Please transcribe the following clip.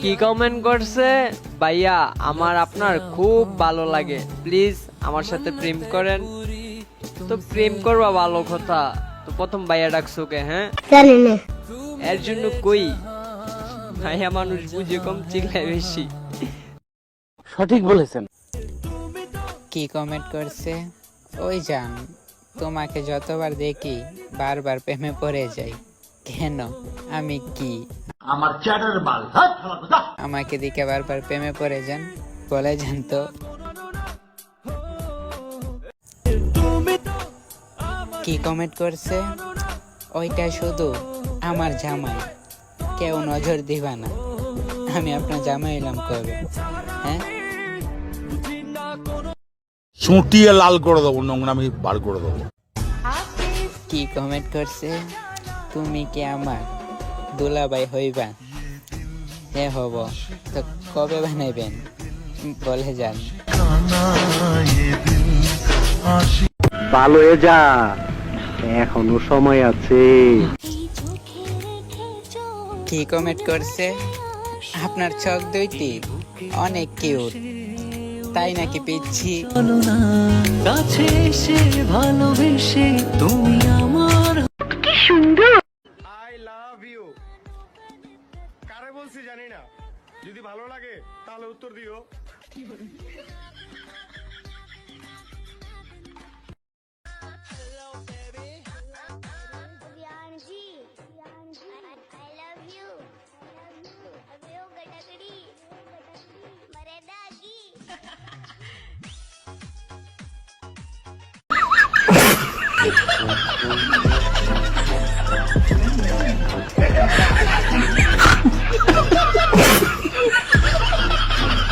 কি কমেন্ট করছে? ভাইয়া আমার আপনার খুব ভালো লাগে, প্লিজ আমার সাথে প্রেম করেন। তো প্রেম করবা ভালো কথা, তো প্রথম ভাইয়া ডাকছো কে? হ্যাঁ জানি না। এর জন্য কই ভাইয়া মানুষ বুঝে কম চিল্লায় বেশি। সঠিক বলেছেন। কি কমেন্ট করছে? ওই জান, তোমাকে যতবার দেখি বারবার প্রেমে পড়ে যাই। কেন? আমি কি? আমার চ্যাটার বাল আমাকে দিকে বারবার প্রেমে পড়ে যান, বলে যান তো। কি কমেন্ট করছে? ওইটা শুধু আমার জামাই, কেউ নজর দিবা না। আমি আপনার জামাই এলাম কবে? হ্যাঁ, চুটিয়ে লাল করে দেবো, নোংরামি বার করে দেবো। কি কমেন্ট করছে? তুমি কি আমার দুলাভাই হইবা? হ্যাঁ হব, তো কবে বানাইবেন বলে যান। ভালো হয়ে যা, এখনো সময় আছে। কি কমেন্ট করছে? আপনার চোখ দুইটি অনেক কিউট, তাই নাকি পিচ্ছি? কাছে এসে ভালোবেসে তুমি আমার আই লাভ ইউ কারে বলছি জানি না, যদি ভালো লাগে তাহলে উত্তর দিও।